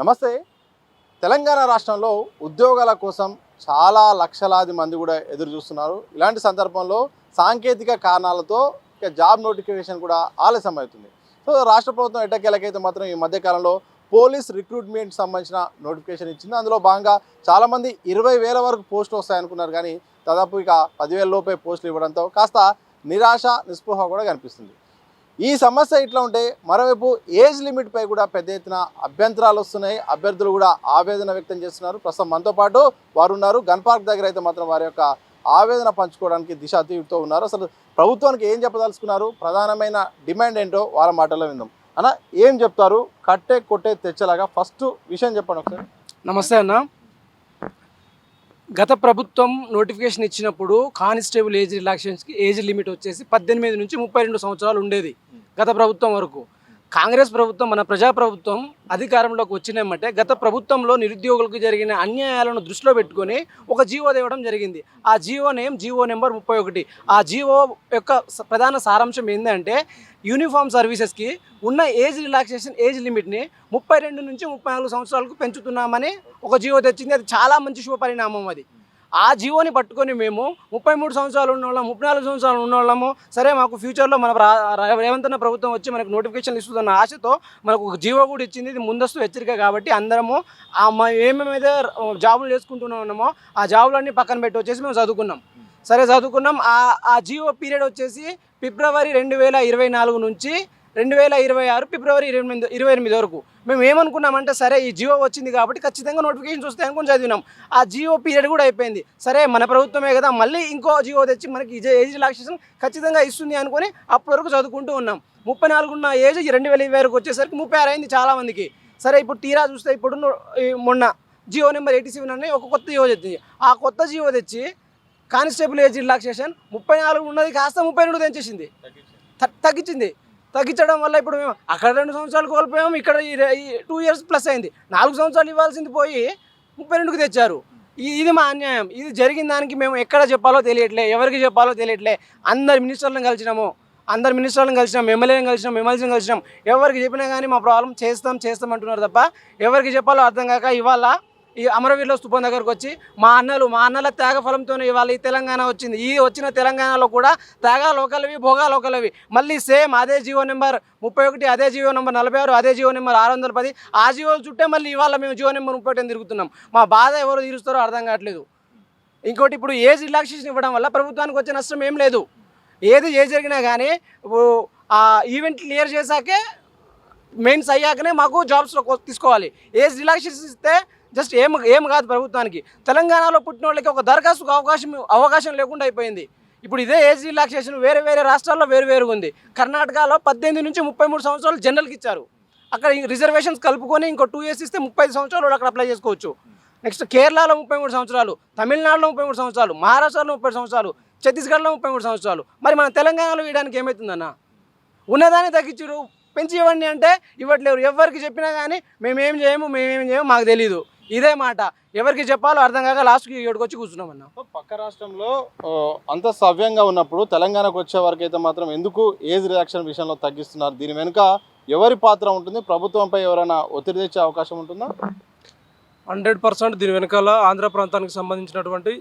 నమస్తే. తెలంగాణ రాష్ట్రంలో ఉద్యోగాల కోసం చాలా లక్షలాది మంది కూడా ఎదురు చూస్తున్నారు. ఇలాంటి సందర్భంలో సాంకేతిక కారణాలతో జాబ్ నోటిఫికేషన్ కూడా ఆలస్యం అవుతుంది. సో రాష్ట్ర ప్రభుత్వం ఎట్టకేలకైతే మాత్రం ఈ మధ్యకాలంలో పోలీస్ రిక్రూట్మెంట్ సంబంధించిన నోటిఫికేషన్ ఇచ్చింది. అందులో భాగంగా చాలామంది 20,000 వరకు పోస్టులు వస్తాయనుకున్నారు, కానీ దాదాపు ఇక 10,000 లోపే పోస్టులు ఇవ్వడంతో కాస్త నిరాశ నిస్పృహ కూడా కనిపిస్తుంది. ఈ సమస్య ఇట్లా ఉంటే మరోవైపు ఏజ్ లిమిట్పై కూడా పెద్ద ఎత్తున అభ్యంతరాలు వస్తున్నాయి. అభ్యర్థులు కూడా ఆవేదన వ్యక్తం చేస్తున్నారు. ప్రస్తుతం మనతో పాటు వారు ఉన్నారు. గన్ పార్క్ దగ్గర అయితే మాత్రం వారి యొక్క ఆవేదన పంచుకోవడానికి దిశ అతిథితో ఉన్నారు. అసలు ప్రభుత్వానికి ఏం చెప్పదలుచుకున్నారు, ప్రధానమైన డిమాండ్ ఏంటో వాళ్ళ మాటల్లో విందాం. అన్న, ఏం చెప్తారు? కట్టే కొట్టే తెచ్చలాగా ఫస్ట్ విషయం చెప్పండి ఒకసారి. నమస్తే అన్న. గత ప్రభుత్వం నోటిఫికేషన్ ఇచ్చినప్పుడు కానిస్టేబుల్ ఏజ్ రిలాక్సేషన్స్కి ఏజ్ లిమిట్ వచ్చేసి 18 నుంచి 32 సంవత్సరాలు ఉండేది గత ప్రభుత్వం వరకు. కాంగ్రెస్ ప్రభుత్వం, మన ప్రజాప్రభుత్వం అధికారంలోకి వచ్చినామంటే గత ప్రభుత్వంలో నిరుద్యోగులకు జరిగిన అన్యాయాలను దృష్టిలో పెట్టుకొని ఒక జీవో తేవడం జరిగింది. ఆ జీవో నెంబర్ 31. ఆ జీవో యొక్క ప్రధాన సారాంశం ఏంటంటే యూనిఫామ్ సర్వీసెస్కి ఉన్న ఏజ్ రిలాక్సేషన్ ఏజ్ లిమిట్ని 32 నుంచి 34 సంవత్సరాలకు పెంచుతున్నామని ఒక జీవో తెచ్చింది. అది చాలా మంచి శుభపరిణామం. అది ఆ జీవోని పట్టుకొని మేము 33 సంవత్సరాలు ఉన్నవాళ్ళం, 34 సంవత్సరాలు ఉన్నవాళ్ళము, సరే మాకు ఫ్యూచర్లో మన రేవంత్ అన్న ప్రభుత్వం వచ్చి మనకు నోటిఫికేషన్ ఇస్తుందన్న ఆశతో మనకు ఒక జీవో కూడా ఇచ్చింది. ఇది ముందస్తు హెచ్చరిక కాబట్టి అందరము ఏమేమైతే జాబులు చేసుకుంటున్నామో ఆ జాబులన్నీ పక్కన పెట్టి వచ్చేసి మేము చదువుకున్నాం. సరే చదువుకున్నాం. ఆ జీవో పీరియడ్ వచ్చేసి ఫిబ్రవరి 2024 నుంచి 2026 ఫిబ్రవరి 28 వరకు. మేము ఏమనుకున్నామంటే సరే ఈ జియో వచ్చింది కాబట్టి ఖచ్చితంగా నోటిఫికేషన్స్ వస్తాయి అనుకుని చదివినాం. ఆ జియో పీరియడ్ కూడా అయిపోయింది. సరే మన ప్రభుత్వమే కదా, మళ్ళీ ఇంకో జియో తెచ్చి మనకి ఏజ్ రిలాక్సేషన్ ఖచ్చితంగా ఇస్తుంది అనుకుని అప్పటి వరకు చదువుకుంటూ ఉన్నాం. 34 ఉన్న ఏజ్ 2020 వచ్చేసరికి 36 అయింది చాలామందికి. సరే ఇప్పుడు తీరా చూస్తే ఇప్పుడు మొన్న జియో నెంబర్ 87 అనే ఒక కొత్త జియో తెచ్చింది. ఆ కొత్త జియో తెచ్చి కానిస్టేబుల్ ఏజ్ రిలాక్సేషన్ 34 ఉన్నది కాస్త 32 తెంచేసింది, తగ్గించింది. తగ్గించడం వల్ల ఇప్పుడు మేము అక్కడ 2 సంవత్సరాలు కోల్పోయాము, ఇక్కడ 2 ఇయర్స్ ప్లస్ అయింది. 4 సంవత్సరాలు ఇవ్వాల్సింది పోయి 32కి తెచ్చారు. ఇది మా అన్యాయం. ఇది జరిగిన దానికి మేము ఎక్కడ చెప్పాలో తెలియట్లే, ఎవరికి చెప్పాలో తెలియట్లే. అందరు మినిస్టర్లను కలిసినాం, ఎమ్మెల్యేలను కలిసినాం. ఎవరికి చెప్పినా కానీ మా ప్రాబ్లం చేస్తాం అంటున్నారు తప్ప ఎవరికి చెప్పాలో అర్థం కాక ఇవాళ ఈ అమరవీరుల స్థూపం దగ్గరకు వచ్చి మా అన్నల త్యాగ ఫలంతోనే ఇవాళ ఈ తెలంగాణ వచ్చింది. ఈ వచ్చిన తెలంగాణలో కూడా త్యాగాలు ఒకరివి, భోగాలు ఒకరివి. మళ్ళీ సేమ్ అదే జీవో నెంబర్ 31, అదే జీవో నెంబర్ 46, అదే జీవో నెంబర్ 610, ఆ జీవోలు చుట్టే మళ్ళీ ఇవాళ మేము జీవో నెంబర్ 31 తిరుగుతున్నాం. మా బాధ ఎవరు తీరుస్తారో అర్థం కావట్లేదు. ఇంకోటి, ఇప్పుడు ఏజ్ రిలాక్సేషన్ ఇవ్వడం వల్ల ప్రభుత్వానికి వచ్చే నష్టం ఏం లేదు. ఏది జరిగినా కానీ ఆ ఈవెంట్ క్లియర్ చేశాకే, మెయిన్స్ అయ్యాకనే మాకు జాబ్స్లో తీసుకోవాలి. ఏజ్ రిలాక్సేషన్ ఇస్తే జస్ట్ ఏం కాదు ప్రభుత్వానికి. తెలంగాణలో పుట్టిన వాళ్ళకి ఒక దరఖాస్తుకు అవకాశం లేకుండా అయిపోయింది. ఇప్పుడు ఇదే ఏజ్ రిలాక్సేషన్ వేరే రాష్ట్రాల్లో వేరుగా ఉంది. కర్ణాటకలో 18 నుంచి 33 సంవత్సరాలు జనరల్కి ఇచ్చారు. అక్కడ రిజర్వేషన్స్ కలుపుకొని ఇంకో 2 ఇయర్స్ ఇస్తే 35 సంవత్సరాలు అక్కడ అప్లై చేసుకోవచ్చు. నెక్స్ట్ కేరళలో 33 సంవత్సరాలు, తమిళనాడులో 33 సంవత్సరాలు, మహారాష్ట్రలో 30 సంవత్సరాలు, ఛత్తీస్గఢ్లో 33 సంవత్సరాలు. మరి మన తెలంగాణలో ఇవ్వడానికి ఏమవుతుందన్న? ఉన్నదాన్ని తగ్గించారు, పెంచి ఇవ్వండి అంటే ఇవ్వట్లేరు. ఎవరికి చెప్పినా కానీ మేమేం చేయము మాకు తెలీదు. ఇదే మాట ఎవరికి చెప్పాలో అర్థం కాక లాస్ట్కి ఇక్కడికి వచ్చి కూర్చున్నామన్నా. పక్క రాష్ట్రంలో అంత సవ్యంగా ఉన్నప్పుడు తెలంగాణకు వచ్చే వరకు అయితే మాత్రం ఎందుకు ఏజ్ రిలాక్సేషన్ విషయంలో తగ్గిస్తున్నారు? దీని వెనుక ఎవరి పాత్ర ఉంటుంది? ప్రభుత్వంపై ఎవరైనా ఒత్తిడి తెచ్చే అవకాశం ఉంటుందా? 100% దీని వెనకాల ఆంధ్ర ప్రాంతానికి సంబంధించినటువంటి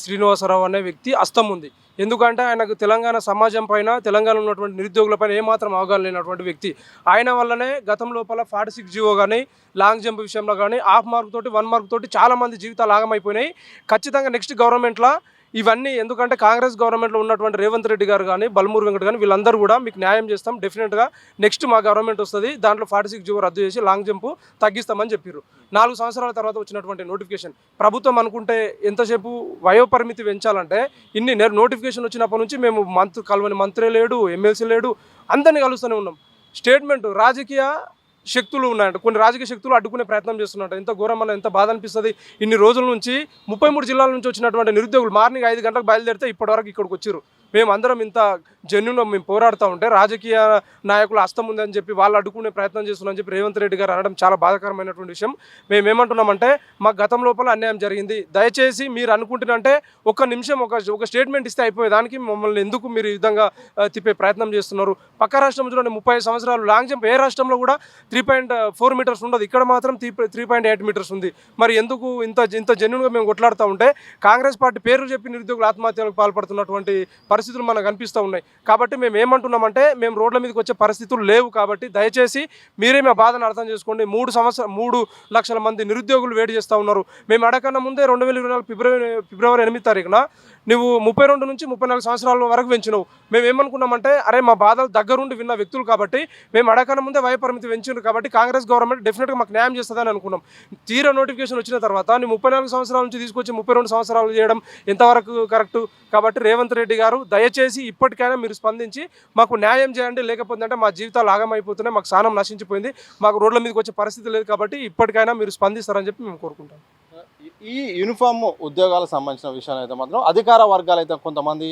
శ్రీనివాసరావు అనే వ్యక్తి హస్తం ఉంది. ఎందుకంటే ఆయనకు తెలంగాణ సమాజం పైన, తెలంగాణలో ఉన్నటువంటి నిరుద్యోగులపైన ఏమాత్రం అవగాహన లేనటువంటి వ్యక్తి. ఆయన వల్లనే గతం లోపల 46 జీవో కానీ, లాంగ్ జంప్ విషయంలో కానీ, హాఫ్ మార్క్ తోటి 1 మార్క్ తోటి చాలామంది జీవితాలు ఆగమైపోయినాయి. ఖచ్చితంగా నెక్స్ట్ గవర్నమెంట్లో ఇవన్నీ, ఎందుకంటే కాంగ్రెస్ గవర్నమెంట్లో ఉన్నటువంటి రేవంత్ రెడ్డి గారు కానీ, బల్మూరు వెంకట్ కానీ వీళ్ళందరూ కూడా మీకు న్యాయం చేస్తాం, డెఫినెట్గా నెక్స్ట్ మా గవర్నమెంట్ వస్తుంది, దాంట్లో 46 జీవో రద్దు చేసి లాంగ్ జంప్ తగ్గిస్తామని చెప్పారు. 4 సంవత్సరాల తర్వాత వచ్చినటువంటి నోటిఫికేషన్. ప్రభుత్వం అనుకుంటే ఎంతసేపు వయోపరిమితి పెంచాలంటే ఇన్ని నోటిఫికేషన్ వచ్చినప్పటి నుంచి మేము కలవని మంత్రి లేడు, ఎమ్మెల్సీ లేడు, అందరినీ కలుస్తూనే ఉన్నాం. స్టేట్మెంట్ రాజకీయ శక్తులు ఉన్నాయంట, కొన్ని రాజకీయ శక్తులు అడ్డుకునే ప్రయత్నం చేస్తున్నట్టు. ఎంత ఘోరం వల్ల ఎంత బాధ అనిపిస్తుంది. ఇన్ని రోజుల నుంచి 33 జిల్లాల నుంచి వచ్చినటువంటి నిరుద్యోగులు మార్నింగ్ 5 గంటలకు బయలుదేరితే ఇప్పటివరకు ఇక్కడికి వచ్చారు. మేమందరం ఇంత జెన్యున్గా మేము పోరాడుతూ ఉంటే రాజకీయ నాయకులు హస్తం ఉందని చెప్పి వాళ్ళు అడ్డుకునే ప్రయత్నం చేస్తున్నారని చెప్పి రేవంత్ రెడ్డి గారు అనడం చాలా బాధాకరమైనటువంటి విషయం. మేమేమంటున్నామంటే మా గతం లోపల అన్యాయం జరిగింది, దయచేసి మీరు అనుకుంటున్నంటే ఒక నిమిషం ఒక స్టేట్మెంట్ ఇస్తే అయిపోయేదానికి మమ్మల్ని ఎందుకు మీరు ఈ విధంగా తిప్పే ప్రయత్నం చేస్తున్నారు? పక్క రాష్ట్రం చూడండి, 35 సంవత్సరాలు లాంగ్ జంప్. ఏ రాష్ట్రంలో కూడా 3.4 మీటర్స్ ఉండదు, ఇక్కడ మాత్రం 3.8 మీటర్స్ ఉంది. మరి ఎందుకు ఇంత జెన్యున్గా మేము కొట్లాడుతూ ఉంటే కాంగ్రెస్ పార్టీ పేరు చెప్పి నిరుద్యోగులు ఆత్మహత్యలకు పాల్పడుతున్నటువంటి పరిస్థితులు మనకు కనిపిస్తూ ఉన్నాయి. కాబట్టి మేము ఏమంటున్నామంటే మేము రోడ్ల మీదకి వచ్చే పరిస్థితులు లేవు. కాబట్టి దయచేసి మీరే మా బాధను అర్థం చేసుకోండి. 3 లక్షల మంది నిరుద్యోగులు వేడి చేస్తూ ఉన్నారు. మేము అడగకన్నా ముందే 2024 ఫిబ్రవరి 8 తారీఖున నువ్వు 32 నుంచి 34 సంవత్సరాల వరకు పెంచినావు. మేము ఏమనుకున్నామంటే అరే మా బాధలు దగ్గరుండి విన్న వ్యక్తులు కాబట్టి మేము అడగకన్నా ముందే వయ పరిమితి పెంచిండ్రు కాబట్టి కాంగ్రెస్ గవర్నమెంట్ డెఫినెట్గా మాకు న్యాయం చేస్తుందని అనుకున్నాం. తీరా నోటిఫికేషన్ వచ్చిన తర్వాత నువ్వు 34 సంవత్సరాల నుంచి తీసుకొచ్చి 32 సంవత్సరాలు చేయడం ఎంతవరకు కరెక్టు? కాబట్టి రేవంత్ రెడ్డి గారు దయచేసి ఇప్పటికైనా మీరు స్పందించి మాకు న్యాయం చేయండి. లేకపోతే అంటే మా జీవితాలు ఆగమైపోతున్నాయి, మాకు స్థానం నశించిపోయింది, మాకు రోడ్ల మీదకి వచ్చే పరిస్థితి లేదు. కాబట్టి ఇప్పటికైనా మీరు స్పందిస్తారని చెప్పి మేము కోరుకుంటాం. ఈ యూనిఫామ్ ఉద్యోగాలకు సంబంధించిన విషయాలు అయితే మాత్రం అధికార వర్గాలు అయితే కొంతమంది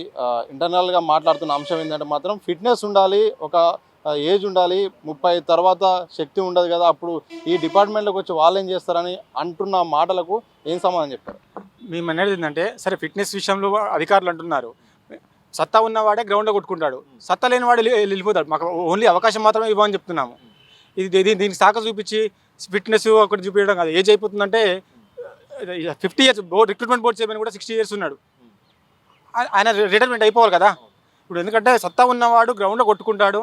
ఇంటర్నల్గా మాట్లాడుతున్న అంశం ఏంటంటే మాత్రం ఫిట్నెస్ ఉండాలి, ఒక ఏజ్ ఉండాలి, 30 తర్వాత శక్తి ఉండదు కదా, అప్పుడు ఈ డిపార్ట్మెంట్లోకి వచ్చి వాళ్ళు ఏం చేస్తారని అంటున్న మాటలకు ఏం సమాధానం చెప్తారు? మేము అనేది ఏంటంటే సరే ఫిట్నెస్ విషయంలో అధికారులు అంటున్నారు, సత్తా ఉన్నవాడే గ్రౌండ్లో కొట్టుకుంటాడు, సత్తా లేని వాడు వెళ్ళిపోతాడు, మాకు ఓన్లీ అవకాశం మాత్రమే ఇవ్వని చెప్తున్నాము. దీనికి శాఖ చూపించి ఫిట్నెస్ ఒకటి చూపించడం కాదు. ఏజ్ అయిపోతుందంటే 50 ఇయర్స్ రిక్రూట్మెంట్ బోర్డు చైర్మన్ కూడా 60 ఇయర్స్ ఉన్నాడు. ఆయన రిటైర్మెంట్ అయిపోవాలి కదా ఇప్పుడు. ఎందుకంటే సత్తా ఉన్నవాడు గ్రౌండ్లో కొట్టుకుంటాడు,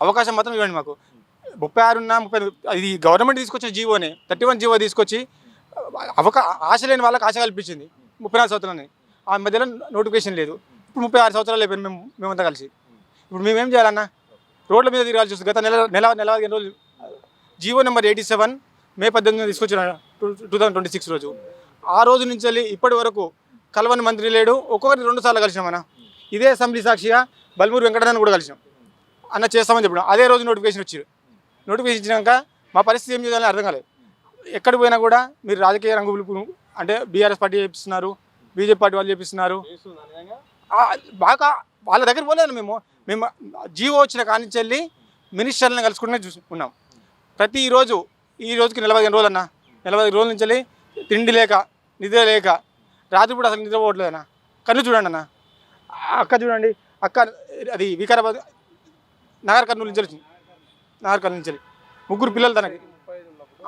అవకాశం మాత్రం ఇవ్వండి మాకు. 36 ఉన్నా 30, ఇది గవర్నమెంట్ తీసుకొచ్చిన జీవోనే 31 జీవో తీసుకొచ్చి ఆశ లేని వాళ్ళకి ఆశ కల్పించింది 34 సంవత్సరాలని. ఆ మధ్యలో నోటిఫికేషన్ లేదు. ఇప్పుడు 36 సంవత్సరాలు అయిపోయింది మేమంతా కలిసి. ఇప్పుడు మేమేం చేయాలన్నా? రోడ్ల మీద తిరగాల్సి వస్తుంది. గత నెల 15 రోజులు జీవో నెంబర్ 87 మే 18 తీసుకొచ్చిన 2026 రోజు. ఆ రోజు నుంచి వెళ్ళి ఇప్పటి వరకు కలవని మంత్రి లేడు. ఒక్కొక్కరిని 2 సార్లు కలిసినామన్నా. ఇదే అసెంబ్లీ సాక్షిగా బల్మూరి వెంకటరమణ కూడా కలిసినాం. అన్న చేస్తామని చెప్పడం. అదే రోజు నోటిఫికేషన్ వచ్చారు. నోటిఫికేషన్ ఇచ్చినాక మా పరిస్థితి ఏం చేయాలని అర్థం కాలేదు. ఎక్కడికి పోయినా కూడా మీరు రాజకీయ రంగు అంటే బీఆర్ఎస్ పార్టీ చేపిస్తున్నారు, బీజేపీ పార్టీ వాళ్ళు చేపిస్తున్నారు. బాగా వాళ్ళ దగ్గర పోలేదు. మేము జీవో వచ్చిన కానించి వెళ్ళి మినిస్టర్లను కలుసుకుంటూనే ఉన్నాం. ప్రతిరోజు ఈ రోజుకి 45 రోజులు అన్న, 45 రోజుల నుంచి వెళ్ళి తిండి లేక నిద్ర లేక రాత్రి కూడా అసలు నిద్రపోవట్లేదు అన్న. కన్ను చూడండి అన్న, అక్క చూడండి, అక్క అది వికారాబాద్ నగర్ కర్నూలు నుంచి వచ్చింది. నగర్ కర్నూలు నుంచి 3 పిల్లలు తనకి,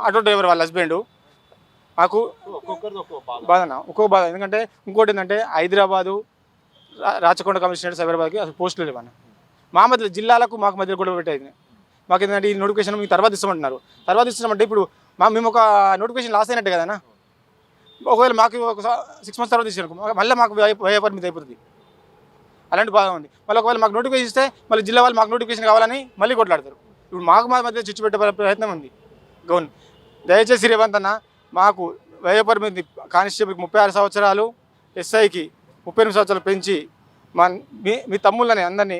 ఆటో డ్రైవర్ వాళ్ళ హస్బెండ్. మాకు బాధ అన్న, ఒక్కొక్క బాధ. ఎందుకంటే ఇంకోటి ఏంటంటే హైదరాబాదు రాచకొండ కమిషనరేట్ సైబరాబాద్కి అసలు పోస్టులు లేవన్న. మా మధ్యలో జిల్లాలకు మాకు మధ్యలో గొడవ పెట్టేది. మాకు ఏంటంటే ఈ నోటిఫికేషన్ మీకు తర్వాత ఇస్తామంటున్నారు. తర్వాత ఇస్తున్నామంటే ఇప్పుడు మేము ఒక నోటిఫికేషన్ లాస్ అయినట్టే కదన్నా. ఒకవేళ మాకు ఒక 6 months తర్వాత ఇచ్చారు మళ్ళీ మాకు వ్యయ పరిమితి అయిపోతుంది. అలాంటి బాధ ఉంది. మళ్ళీ ఒకవేళ మాకు నోటిఫికేషన్ ఇస్తే మళ్ళీ జిల్లా వాళ్ళు మాకు నోటిఫికేషన్ కావాలని మళ్ళీ కొట్లాడతారు. ఇప్పుడు మాకు మా మధ్య చిచ్చు పెట్టే ప్రయత్నం ఉంది గవర్నమెంట్. దయచేసి రేవంత్ అన్న మాకు వ్యయ పరిమితి కానిస్టేబుల్కి 36 సంవత్సరాలు, ఎస్ఐకి 38 సంవత్సరాలు పెంచి మీ తమ్ముళ్ళని అందరినీ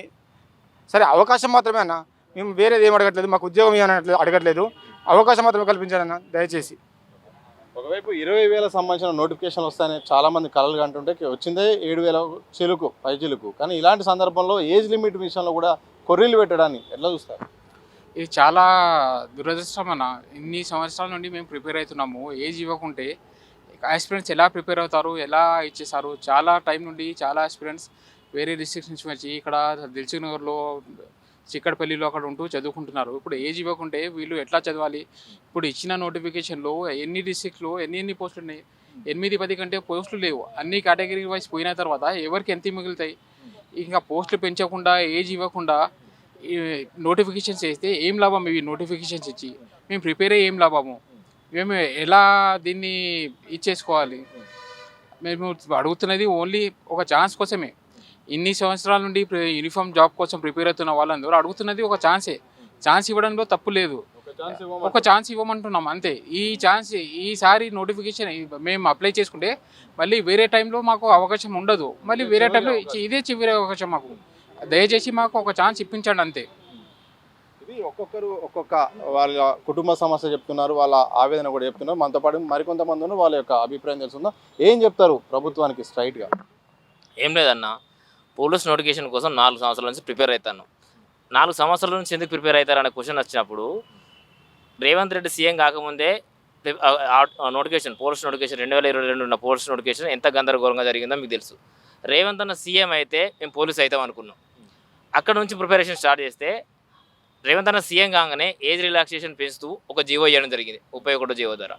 సరే అవకాశం మాత్రమే అన్న, మేము వేరేది ఏం అడగట్లేదు, మాకు ఉద్యోగం ఏమనట్లేదు అడగట్లేదు, అవకాశం మాత్రమే కల్పించాలన్న దయచేసి. ఒకవైపు 20,000 సంబంధించిన నోటిఫికేషన్ వస్తాయని చాలామంది కలలు కంటుంటే వచ్చిందే 7,000 చిలుకు పై చిలుకు. కానీ ఇలాంటి సందర్భంలో ఏజ్ లిమిట్ విషయంలో కూడా కొర్రీలు పెట్టడాన్ని ఎట్లా చూస్తారు? ఇది చాలా దురదృష్టం అన్న. ఇన్ని సంవత్సరాల నుండి మేము ప్రిపేర్ అవుతున్నాము. ఏజ్ ఇవ్వకుంటే ఆస్పిరెంట్స్ ఎలా ప్రిపేర్ అవుతారు, ఎలా ఇచ్చేస్తారు? చాలా టైం నుండి చాలా ఆస్పిరెంట్స్ వేరే డిస్ట్రిక్ట్స్ నుంచి వచ్చి ఇక్కడ దిల్సుఖ్ నగర్లో, చిక్కడపల్లిలో అక్కడ ఉంటూ చదువుకుంటున్నారు. ఇప్పుడు ఏజ్ ఇవ్వకుంటే వీళ్ళు ఎట్లా చదవాలి? ఇప్పుడు ఇచ్చిన నోటిఫికేషన్లో ఎన్ని డిస్ట్రిక్ట్స్లో ఎన్ని పోస్టులు ఉన్నాయి? 8-10 కంటే పోస్టులు లేవు. అన్ని కేటగిరీ వైజ్ పోయిన తర్వాత ఎవరికి ఎంత మిగులుతాయి? ఇంకా పోస్టులు పెంచకుండా ఏజ్ ఇవ్వకుండా నోటిఫికేషన్స్ వేస్తే ఏం లాభం? ఇవి నోటిఫికేషన్స్ ఇచ్చి మేము ప్రిపేర్ అయ్యి ఏం లాభము? మేము ఎలా దీన్ని ఇచ్చేసుకోవాలి? మేము అడుగుతున్నది ఓన్లీ ఒక ఛాన్స్ కోసమే. ఇన్ని సంవత్సరాల నుండి యూనిఫామ్ జాబ్ కోసం ప్రిపేర్ అవుతున్న వాళ్ళందరూ అడుగుతున్నది ఒక ఛాన్సే. ఛాన్స్ ఇవ్వడంలో తప్పు లేదు, ఒక ఛాన్స్ ఇవ్వమంటున్నాం అంతే. ఈ ఛాన్స్ ఈసారి నోటిఫికేషన్ మేము అప్లై చేసుకుంటే మళ్ళీ వేరే టైంలో మాకు అవకాశం ఉండదు. మళ్ళీ వేరే టైంలో ఇదే చివరి అవకాశం మాకు. దయచేసి మాకు ఒక ఛాన్స్ ఇప్పించండి అంతే. ఇది ఒక్కొక్కరు ఒక్కొక్క వాళ్ళ కుటుంబ సమస్య చెప్తున్నారు, వాళ్ళ ఆవేదన కూడా చెప్తున్నారు. మనతో పాటు మరికొంతమంది వాళ్ళ యొక్క అభిప్రాయం తెలుస్తుందా? ఏం చెప్తారు ప్రభుత్వానికి స్ట్రైట్గా? ఏం లేదన్న, పోలీస్ నోటిఫికేషన్ కోసం 4 సంవత్సరాల నుంచి ప్రిపేర్ అవుతాను. 4 సంవత్సరాల నుంచి ఎందుకు ప్రిపేర్ అవుతారనే క్వశ్చన్ వచ్చినప్పుడు రేవంత్ రెడ్డి సీఎం కాకముందే నోటిఫికేషన్, పోలీస్ నోటిఫికేషన్ 2022 ఉన్న పోలీస్ నోటిఫికేషన్ ఎంత గందరగోళంగా జరిగిందో మీకు తెలుసు. రేవంత్ అన్న సీఎం అయితే మేము పోలీస్ అవుతాం అనుకున్నాం. అక్కడ నుంచి ప్రిపరేషన్ స్టార్ట్ చేస్తే రేవంత్ అన్న సీఎం కాగానే ఏజ్ రిలాక్సేషన్ పెంచుతూ ఒక జీవో ఇవ్వడం జరిగింది, 31 జీవో ద్వారా.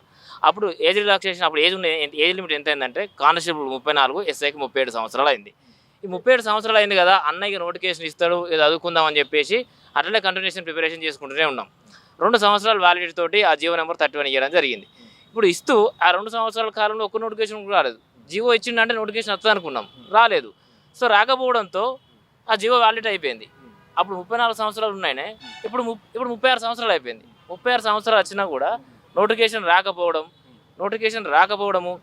అప్పుడు ఏజ్ రిలాక్సేషన్ అప్పుడు ఏజ్ లిమిట్ ఎంత అయిందంటే కానిస్టేబుల్ 34, ఎస్ఐకి 37 సంవత్సరాలు అయింది. ఈ 37 సంవత్సరాలు అయింది కదా, అన్నయ్యకి నోటిఫికేషన్ ఇస్తాడు, ఇది చదువుకుందామని చెప్పేసి అట్లనే కంటిన్యూషన్ ప్రిపరేషన్ చేసుకుంటూనే ఉన్నాం. 2 సంవత్సరాల వ్యాలిడిటీ తోటి ఆ జీవో నెంబర్ 31 ఇవ్వడం జరిగింది. ఇప్పుడు ఇస్తూ ఆ 2 సంవత్సరాల కాలంలో ఒక్క నోటిఫికేషన్ కూడా రాలేదు. జీవో ఇచ్చిందంటే నోటిఫికేషన్ వస్తుంది అనుకున్నాం, రాలేదు. సో రాకపోవడంతో ఆ జీవో వ్యాలిడిటీ అయిపోయింది. అప్పుడు 34 సంవత్సరాలు ఉన్నాయనే, ఇప్పుడు 36 సంవత్సరాలు అయిపోయింది. 36 సంవత్సరాలు వచ్చినా కూడా నోటిఫికేషన్ రాకపోవడము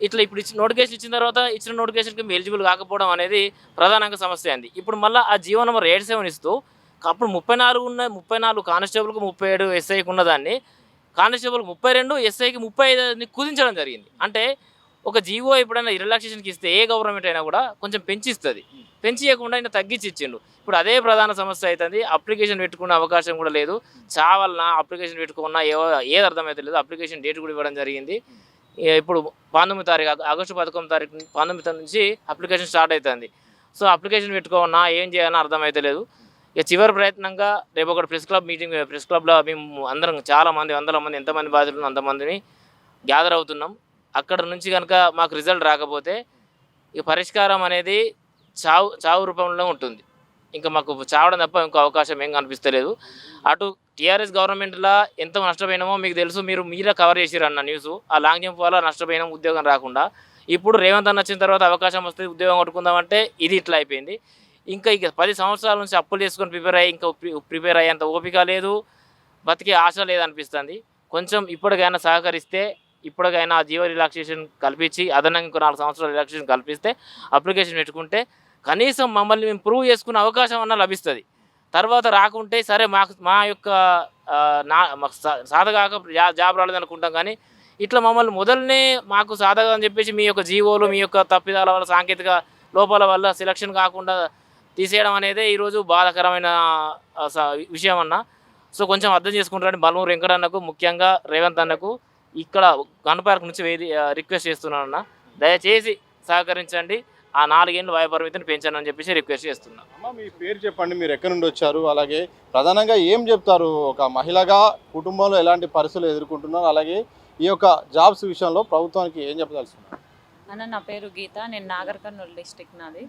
ఇట్లా ఇప్పుడు నోటిఫికేషన్ ఇచ్చిన తర్వాత ఇచ్చిన నోటిఫికేషన్కి మేము ఎలిజిబుల్ కాకపోవడం అనేది ప్రధానంగా సమస్య అయింది. ఇప్పుడు మళ్ళీ ఆ జీవో నెంబర్ 87 ఇస్తూ అప్పుడు 34 కానిస్టేబుల్కి 37 ఎస్ఐకి ఉన్నదాన్ని కానిస్టేబుల్ 32 ఎస్ఐకి 35 కుదించడం జరిగింది. అంటే ఒక జీవో ఎప్పుడైనా రిలాక్సేషన్కి ఇస్తే ఏ గవర్నమెంట్ అయినా కూడా కొంచెం పెంచిస్తుంది, పెంచియకుండా ఆయన తగ్గించి ఇచ్చిండు. ఇప్పుడు అదే ప్రధాన సమస్య అవుతుంది. అప్లికేషన్ పెట్టుకునే అవకాశం కూడా లేదు, చావాలన్నా అప్లికేషన్ పెట్టుకున్నా ఏది అర్థమైతే లేదు. అప్లికేషన్ డేట్ కూడా ఇవ్వడం జరిగింది. ఇప్పుడు 19 తారీఖు ఆగస్టు 19 నుంచి అప్లికేషన్ స్టార్ట్ అవుతుంది. సో అప్లికేషన్ పెట్టుకోమన్నా ఏం చేయాలన్నా అర్థమైతే లేదు. ఇక చివరి ప్రయత్నంగా రేపు ఒకటి ప్రెస్ క్లబ్లో మేము అందరం చాలామంది 100 మంది ఎంతమంది బాధితులు అంతమందిని గ్యాదర్ అవుతున్నాం. అక్కడ నుంచి కనుక మాకు రిజల్ట్ రాకపోతే ఇక పరిష్కారం అనేది చావు రూపంలో ఉంటుంది. ఇంకా మాకు చావడం తప్ప ఇంకో అవకాశం ఏం కనిపిస్తలేదు. అటు టీఆర్ఎస్ గవర్నమెంట్లో ఎంత నష్టపోయినామో మీకు తెలుసు, మీరే కవర్ చేసిరు అన్న న్యూస్. ఆ లాంగ్ జంప్ వల్ల నష్టపోయినాం, ఉద్యోగం రాకుండా. ఇప్పుడు రేవంత్ అన్న వచ్చిన తర్వాత అవకాశం వస్తే ఉద్యోగం కొట్టుకుందామంటే ఇది ఇట్లా అయిపోయింది. ఇంకా 10 సంవత్సరాల నుంచి అప్పులు చేసుకొని ప్రిపేర్ అయ్యేంత ఓపిక లేదు, బతికే ఆశ లేదనిపిస్తుంది. కొంచెం ఇప్పటికైనా సహకరిస్తే, ఇప్పటికైనా జీవో రిలాక్సేషన్ కల్పించి అదనంగా ఇంకో 4 సంవత్సరాల రిలాక్సేషన్ కల్పిస్తే అప్లికేషన్ పెట్టుకుంటే కనీసం మమ్మల్ని మేము ప్రూవ్ చేసుకునే అవకాశం అన్నా లభిస్తుంది. తర్వాత రాకుంటే సరే మా యొక్క మాకు సాధగాక జాబ్ రాలేదు అనుకుంటాం, కానీ ఇట్లా మమ్మల్ని మొదలనే మాకు సాధగా అని చెప్పేసి మీ యొక్క జీవోలు మీ యొక్క తప్పిదాల వల్ల సాంకేతిక లోపాల వల్ల సెలక్షన్ కాకుండా తీసేయడం అనేది ఈరోజు బాధాకరమైన విషయం అన్న. సో కొంచెం అర్థం చేసుకుంటారని బలమూరు వెంకటన్నకు, ముఖ్యంగా రేవంత్ అన్నకు ఇక్కడ గన్ పార్క్ నుంచి రిక్వెస్ట్ చేస్తున్నానన్న, దయచేసి సహకరించండి, ఆ 4 ఏళ్ళు వయ పరిమితిని పెంచాను అని చెప్పేసి రిక్వెస్ట్ చేస్తున్నాను. అమ్మ మీ పేరు చెప్పండి, మీరు ఎక్కడి నుండి వచ్చారు, అలాగే ప్రధానంగా ఏం చెప్తారు ఒక మహిళగా కుటుంబంలో ఎలాంటి పరిస్థితులు ఎదుర్కొంటున్నారు, అలాగే ఈ యొక్క జాబ్స్ విషయంలో ప్రభుత్వానికి ఏం చెప్పదలుచుకున్నారు? అన్న నా పేరు గీత, నేను నాగర్ కర్నూలు డిస్టిక్ నాది.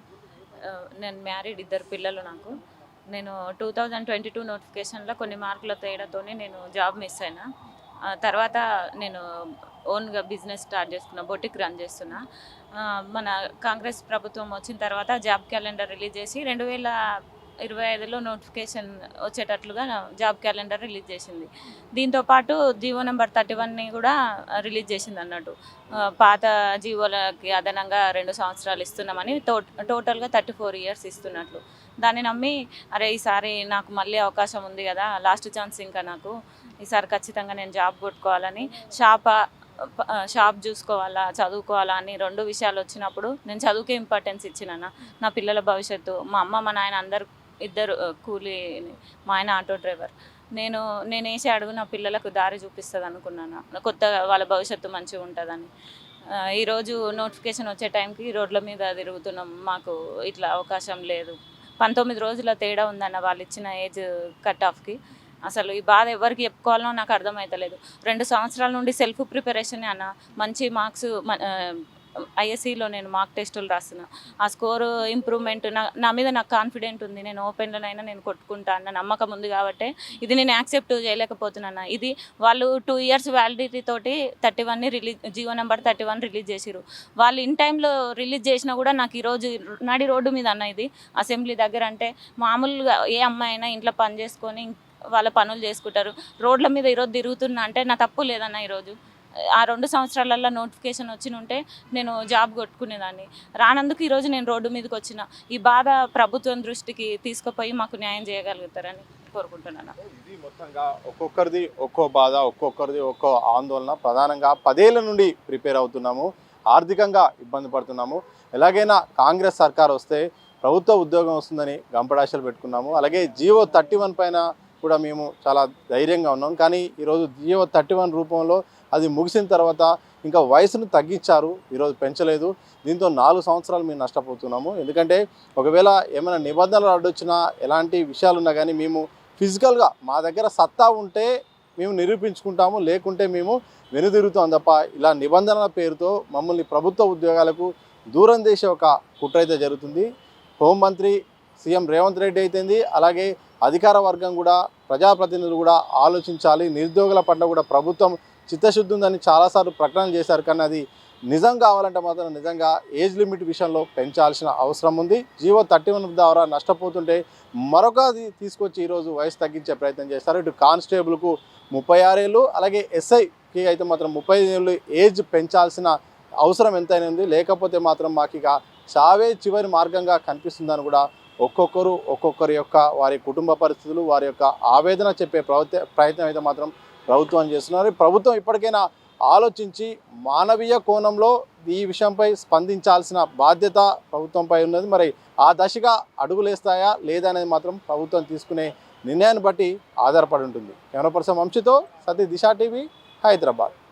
నేను మ్యారీడ్, 2 పిల్లలు నాకు. నేను 2022 నోటిఫికేషన్లో కొన్ని మార్కుల తేడాతోనే నేను జాబ్ మిస్ అయినా. తర్వాత నేను ఓన్గా బిజినెస్ స్టార్ట్ చేసుకున్నా, బొటిక్ రన్ చేస్తున్నా. మన కాంగ్రెస్ ప్రభుత్వం వచ్చిన తర్వాత జాబ్ క్యాలెండర్ రిలీజ్ చేసి 2025లో నోటిఫికేషన్ వచ్చేటట్లుగా జాబ్ క్యాలెండర్ రిలీజ్ చేసింది. దీంతోపాటు జీవో నెంబర్ 31ని కూడా రిలీజ్ చేసింది అన్నట్టు. పాత జీవోలకి అదనంగా 2 సంవత్సరాలు ఇస్తున్నామని టోటల్గా 34 ఇయర్స్ ఇస్తున్నట్లు. దాన్ని నమ్మి అరే ఈసారి నాకు మళ్ళీ అవకాశం ఉంది కదా, లాస్ట్ ఛాన్స్ ఇంకా నాకు, ఈసారి ఖచ్చితంగా నేను జాబ్ కొట్టుకోవాలని షాప్ చూసుకోవాలా చదువుకోవాలా అని 2 విషయాలు వచ్చినప్పుడు నేను చదువుకే ఇంపార్టెన్స్ ఇచ్చినాను. నా పిల్లల భవిష్యత్తు, మా అమ్మ మా నాయన అందరు 2 కూలీ, మా ఆయన ఆటో డ్రైవర్. నేను వేసే అడుగు నా పిల్లలకు దారి చూపిస్తుంది అనుకున్నాను, కొత్త వాళ్ళ భవిష్యత్తు మంచిగా ఉంటుందని. ఈరోజు నోటిఫికేషన్ వచ్చే టైంకి రోడ్ల మీద తిరుగుతున్నాం, మాకు ఇట్లా అవకాశం లేదు. 19 రోజుల తేడా ఉందన్న వాళ్ళు ఇచ్చిన ఏజ్ కట్ ఆఫ్కి. అసలు ఈ బాధ ఎవరికి చెప్పుకోవాలనో నాకు అర్థమవుతలేదు. 2 సంవత్సరాల నుండి సెల్ఫ్ ప్రిపరేషన్ అన్న, మంచి మార్క్స్ ఐఎస్సిలో నేను మార్క్ టెస్టులు రాస్తున్నా. ఆ స్కోరు ఇంప్రూవ్మెంట్ నా మీద నాకు కాన్ఫిడెంట్ ఉంది, నేను ఓపెన్లోనైనా నేను కొట్టుకుంటా అన్న నమ్మకం ఉంది. కాబట్టి ఇది నేను యాక్సెప్ట్ చేయలేకపోతున్నాను. ఇది వాళ్ళు 2 ఇయర్స్ వ్యాలిడిటీ తోటి 31ని జీవో నెంబర్ 31 రిలీజ్ చేసిరు. వాళ్ళు ఇన్ టైంలో రిలీజ్ చేసినా కూడా నాకు ఈరోజు నడి రోడ్డు మీద అన్న, ఇది అసెంబ్లీ దగ్గర అంటే మామూలుగా ఏ అమ్మాయి అయినా ఇంట్లో పని చేసుకొని వాళ్ళ పనులు చేసుకుంటారు, రోడ్ల మీద ఈరోజు తిరుగుతున్నా అంటే నా తప్పు లేదన్న. ఈరోజు ఆ 2 సంవత్సరాలలో నోటిఫికేషన్ వచ్చి ఉంటే నేను జాబ్ కొట్టుకునేదాన్ని. రానందుకు ఈరోజు నేను రోడ్డు మీదకి వచ్చిన. ఈ బాధ ప్రభుత్వం దృష్టికి తీసుకుపోయి మాకు న్యాయం చేయగలుగుతారని కోరుకుంటున్నాను. ఇది మొత్తంగా ఒక్కొక్కరిది ఒక్కో బాధ, ఒక్కొక్కరిది ఒక్కో ఆందోళన. ప్రధానంగా 10 ఏళ్ళ నుండి ప్రిపేర్ అవుతున్నాము, ఆర్థికంగా ఇబ్బంది పడుతున్నాము. ఎలాగైనా కాంగ్రెస్ సర్కార్ వస్తే ప్రభుత్వ ఉద్యోగం వస్తుందని గంపడాశలు పెట్టుకున్నాము. అలాగే జీవో 31 పైన కూడా మేము చాలా ధైర్యంగా ఉన్నాం. కానీ ఈరోజు జియో 31 రూపంలో అది ముగిసిన తర్వాత ఇంకా వయసును తగ్గించారు, ఈరోజు పెంచలేదు. దీంతో 4 సంవత్సరాలు మేము నష్టపోతున్నాము. ఎందుకంటే ఒకవేళ ఏమైనా నిబంధనలు అడ్డొచ్చినా ఎలాంటి విషయాలున్నా కానీ మేము ఫిజికల్గా మా దగ్గర సత్తా ఉంటే మేము నిరూపించుకుంటాము, లేకుంటే మేము వెనుదిరుగుతాం తప్ప ఇలా నిబంధనల పేరుతో మమ్మల్ని ప్రభుత్వ ఉద్యోగాలకు దూరం చేసే ఒక కుట్ర అయితే జరుగుతుంది. హోంమంత్రి సీఎం రేవంత్ రెడ్డి అయితేంది, అలాగే అధికార వర్గం కూడా, ప్రజాప్రతినిధులు కూడా ఆలోచించాలి. నిరుద్యోగుల పట్ల కూడా ప్రభుత్వం చిత్తశుద్ధి ఉందని చాలాసార్లు ప్రకటనలు చేశారు. కానీ అది నిజం కావాలంటే మాత్రం నిజంగా ఏజ్ లిమిట్ విషయంలో పెంచాల్సిన అవసరం ఉంది. జియో 31 ద్వారా నష్టపోతుంటే మరొకది తీసుకొచ్చి ఈరోజు వయసు తగ్గించే ప్రయత్నం చేస్తారు. ఇటు కానిస్టేబుల్కు 36 ఏళ్ళు, అలాగే ఎస్ఐకి అయితే మాత్రం 35 ఏళ్ళు ఏజ్ పెంచాల్సిన అవసరం ఎంతైనా ఉంది. లేకపోతే మాత్రం మాకు ఇక చావే చివరి మార్గంగా కనిపిస్తుందని కూడా ఒక్కొక్కరి యొక్క వారి కుటుంబ పరిస్థితులు, వారి యొక్క ఆవేదన చెప్పే ప్రయత్నం అయితే మాత్రం ప్రభుత్వం చేస్తున్నారు. ప్రభుత్వం ఇప్పటికైనా ఆలోచించి మానవీయ కోణంలో ఈ విషయంపై స్పందించాల్సిన బాధ్యత ప్రభుత్వంపై ఉన్నది. మరి ఆ దశగా అడుగులేస్తాయా లేదా అనేది మాత్రం ప్రభుత్వం తీసుకునే నిర్ణయాన్ని బట్టి ఆధారపడి ఉంటుంది. కెమెరా పర్సన్ వంశీతో సతీష్, దిశ టీవీ, హైదరాబాద్.